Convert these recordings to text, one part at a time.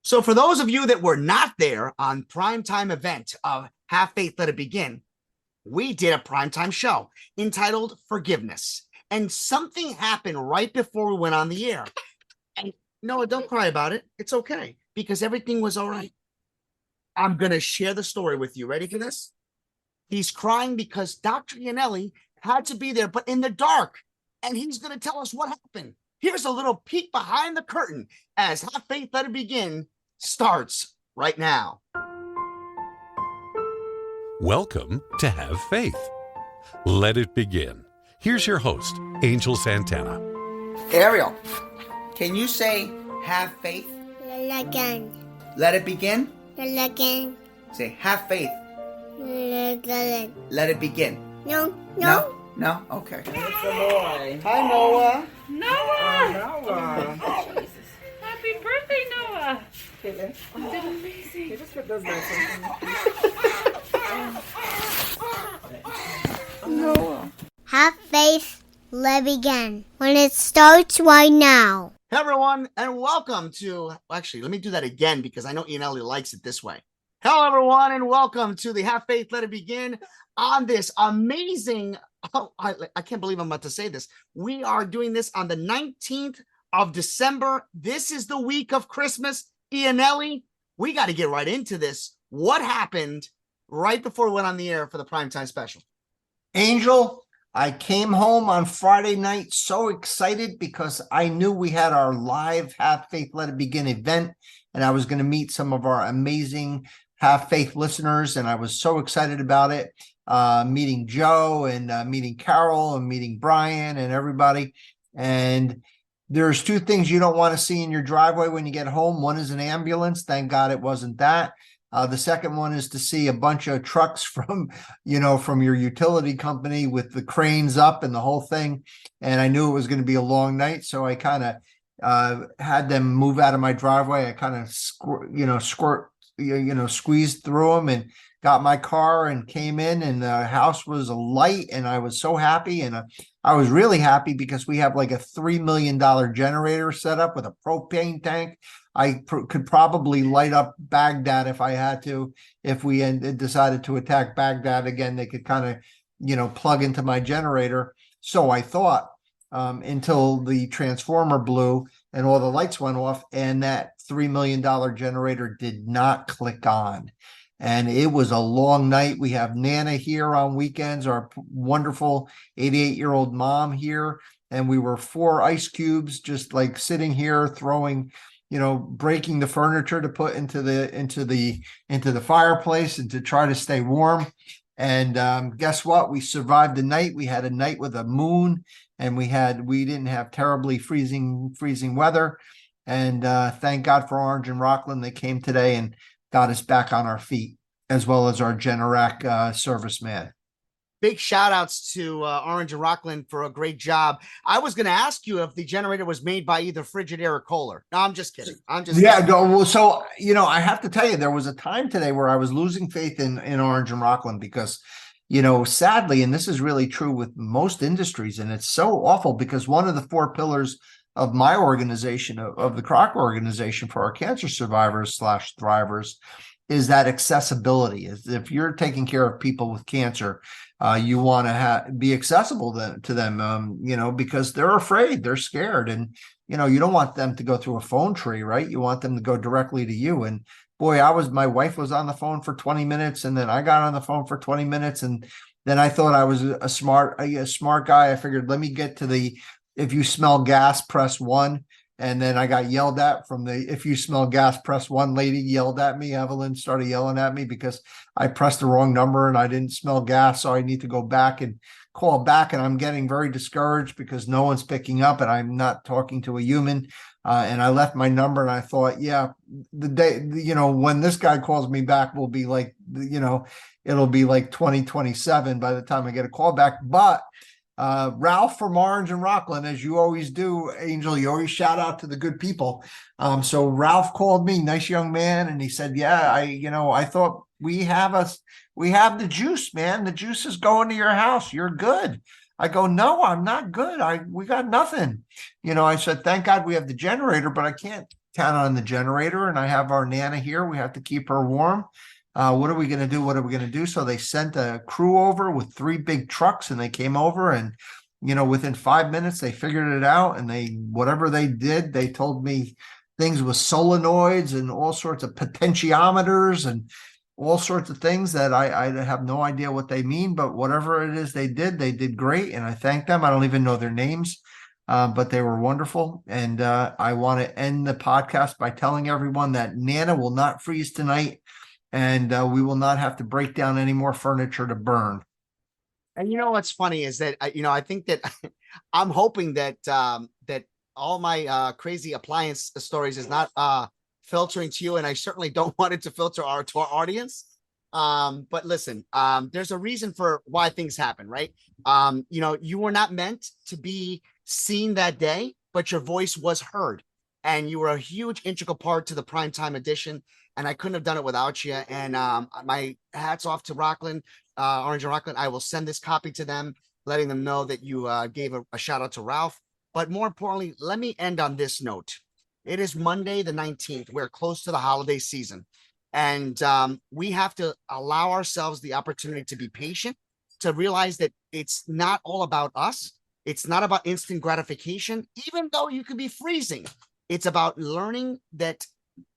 So for those of you that were not there on primetime event of Have Faith, Let It Begin, we did a primetime show entitled Forgiveness. And something happened right before we went on the air. And Noah, don't cry about it. It's okay, because everything was all right. I'm going to share the story with you. Ready for this? He's crying because Dr. Eanelli had to be there, but in the dark. And he's going to tell us what happened. Here's a little peek behind the curtain as Have Faith, Let It Begin starts right now. Welcome to Have Faith. Let it begin. Here's your host, Angel Santana. Ariel, can you say have faith? Again. Let it begin? Again. Say have faith. Again. Let it begin. No. No? Okay. It's a boy. Hi, Noah. Noah! Noah! Jesus. Happy birthday, Noah! Caitlin, You did amazing. you just put those nice Noah. Have faith, let begin. When it starts right now. Hey, everyone, and welcome to... Actually, let me do that again because I know Eanelli likes it this way. Hello, everyone, and welcome to the Have Faith, Let It Begin on this amazing... Oh, I can't believe I'm about to say this. We are doing this on the 19th of December. This is the week of Christmas. Eanelli, we got to get right into this. What happened right before we went on the air for the primetime special? Angel, I came home on Friday night so excited because I knew we had our live Have Faith, Let It Begin event, and I was going to meet some of our amazing Have Faith listeners, and I was so excited about it. Meeting Joe and meeting Carol and meeting Brian and everybody. And there's two things you don't want to see in your driveway when you get home. One is an ambulance. Thank God it wasn't that. The second one is to see a bunch of trucks from your utility company with the cranes up and the whole thing. And I knew it was going to be a long night. So I kind of had them move out of my driveway. I kind of squeezed through them and got my car and came in, and the house was alight, and I was so happy. And I was really happy because we have like a $3 million generator set up with a propane tank. I could probably light up Baghdad if I had to. If we decided to attack Baghdad again, they could kind of, plug into my generator. So I thought until the transformer blew and all the lights went off, and that $3 million generator did not click on. And it was a long night. We have Nana here on weekends, our wonderful 88-year-old mom here. And we were 4 ice cubes just like sitting here throwing, breaking the furniture to put into the fireplace and to try to stay warm. And guess what? We survived the night. We had a night with a moon, and we didn't have terribly freezing weather. And thank God for Orange and Rockland. They came today and got us back on our feet, as well as our Generac serviceman. Big shout outs to Orange and Rockland for a great job. I was going to ask you if the generator was made by either Frigidaire or Kohler. No, I'm just kidding. Kidding. Well, so, I have to tell you, there was a time today where I was losing faith in Orange and Rockland because, sadly, and this is really true with most industries, and it's so awful because one of the 4 pillars of my organization, of the CROC organization for our cancer survivors / thrivers, is that accessibility. If you're taking care of people with cancer, you want to be accessible to them, because they're afraid, they're scared, and you don't want them to go through a phone tree, right? You want them to go directly to you. And boy, my wife was on the phone for 20 minutes, and then I got on the phone for 20 minutes, and then I thought I was a smart guy. I figured, let me get to the if you smell gas, press 1. And then I got yelled at from the if you smell gas, press 1 lady yelled at me. Evelyn started yelling at me because I pressed the wrong number and I didn't smell gas. So I need to go back and call back. And I'm getting very discouraged because no one's picking up and I'm not talking to a human. And I left my number and I thought, yeah, the day, when this guy calls me back will be like, it'll be like 2027 by the time I get a call back. But Ralph from Orange and Rockland, as you always do, Angel, you always shout out to the good people. So Ralph called me, nice young man, and he said, yeah, I thought we have the juice, man. The juice is going to your house. You're good. I go, no, I'm not good. We got nothing. I said, thank God we have the generator, but I can't count on the generator, and I have our Nana here. We have to keep her warm. What are we going to do? What are we going to do? So they sent a crew over with 3 big trucks, and they came over, and within 5 minutes they figured it out. And whatever they did, they told me things with solenoids and all sorts of potentiometers and all sorts of things that I have no idea what they mean, but whatever it is they did great. And I thank them. I don't even know their names, but they were wonderful. And I want to end the podcast by telling everyone that Nana will not freeze tonight, and we will not have to break down any more furniture to burn. And what's funny is that, I think that I'm hoping that that all my crazy appliance stories is not filtering to you, and I certainly don't want it to filter to our audience. But listen, there's a reason for why things happen, right? You were not meant to be seen that day, but your voice was heard, and you were a huge integral part to the primetime edition. And I couldn't have done it without you. And my hats off to Rockland, Orange and Rockland. I will send this copy to them, letting them know that you gave a shout out to Ralph. But more importantly, let me end on this note. It is Monday, the 19th. We're close to the holiday season. And we have to allow ourselves the opportunity to be patient, to realize that it's not all about us. It's not about instant gratification, even though you could be freezing. It's about learning that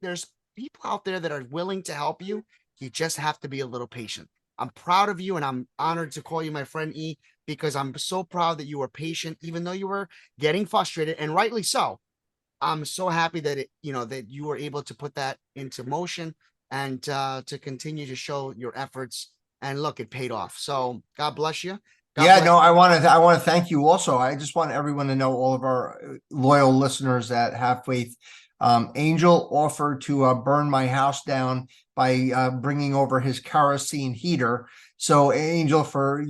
there's people out there that are willing to help you. You just have to be a little patient. I'm proud of you, and I'm honored to call you my friend E, because I'm so proud that you were patient, even though you were getting frustrated, and rightly so. I'm so happy that that you were able to put that into motion and to continue to show your efforts. And look, it paid off. So God bless you. I want to thank you also. I just want everyone to know, all of our loyal listeners that have faith. Angel offered to burn my house down by bringing over his kerosene heater. So Angel, for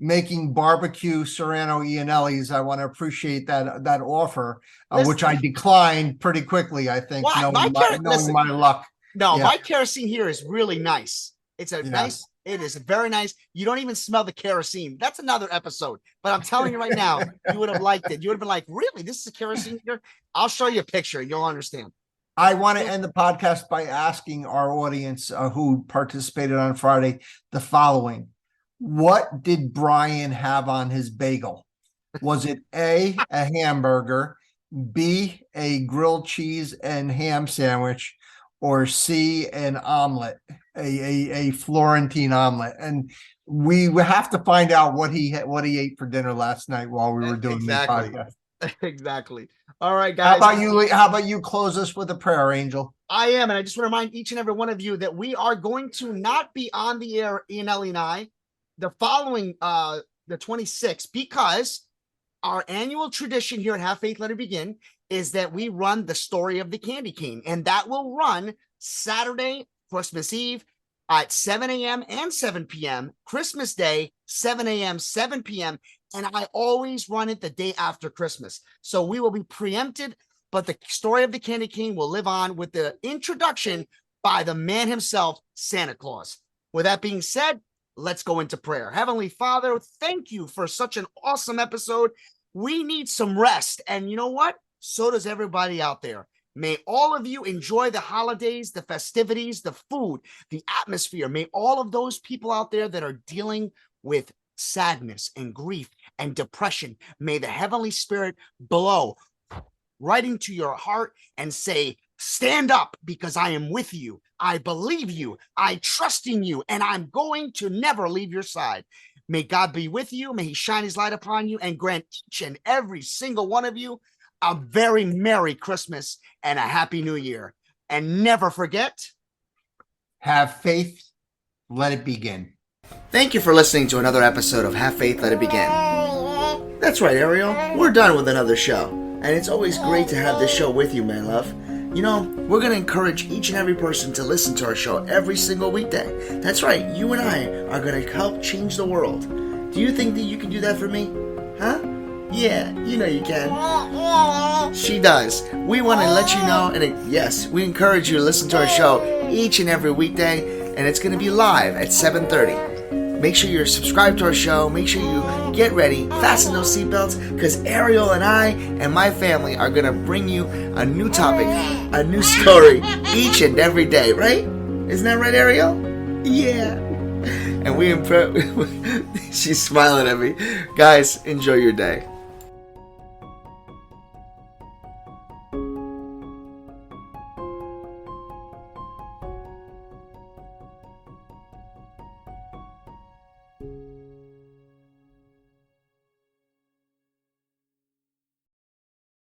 making barbecue Serrano Eanellis, I want to appreciate that offer, which I declined pretty quickly, I think, knowing my luck. No, my kerosene here is really nice. It's nice. It is very nice. You don't even smell the kerosene. That's another episode. But I'm telling you right now, you would have liked it. You would have been like, really? This is a kerosene here? I'll show you a picture. You'll understand. I want to end the podcast by asking our audience who participated on Friday the following. What did Brian have on his bagel? Was it A, a hamburger, B, a grilled cheese and ham sandwich, or C, an omelet, a Florentine omelet? And we have to find out what he ate for dinner last night while we were doing the podcast. Exactly. All right, guys. How about you close us with a prayer, Angel? I am, and I just want to remind each and every one of you that we are going to not be on the air, Eanelli and I, the following the 26th, because our annual tradition here at Have Faith, Let It Begin is that we run the story of the candy cane, and that will run Saturday, Christmas Eve at 7 a.m. and 7 p.m., Christmas Day, 7 a.m., 7 p.m., and I always run it the day after Christmas. So we will be preempted, but the story of the candy cane will live on with the introduction by the man himself, Santa Claus. With that being said, let's go into prayer. Heavenly Father, thank you for such an awesome episode. We need some rest. And you know what? So does everybody out there. May all of you enjoy the holidays, the festivities, the food, the atmosphere. May all of those people out there that are dealing with sadness and grief and depression, may the Heavenly Spirit blow right into your heart and say, stand up, because I am with you. I believe you. I trust in you, and I'm going to never leave your side. May God be with you. May he shine his light upon you and grant each and every single one of you a very Merry Christmas and a Happy New Year. And never forget, have faith, let it begin. Thank you for listening to another episode of Have Faith, Let It Begin. That's right, Ariel. We're done with another show. And it's always great to have this show with you, my love. We're going to encourage each and every person to listen to our show every single weekday. That's right, you and I are going to help change the world. Do you think that you can do that for me? Huh? Yeah, you know you can. She does. We want to let you know, and yes, we encourage you to listen to our show each and every weekday, and it's going to be live at 7:30. make sure you're subscribed to our show. Make sure you get ready, fasten those seatbelts, because Ariel and I and my family are going to bring you a new topic, a new story each and every day, right? Isn't that right, Ariel? Yeah. And she's smiling at me. Guys, enjoy your day.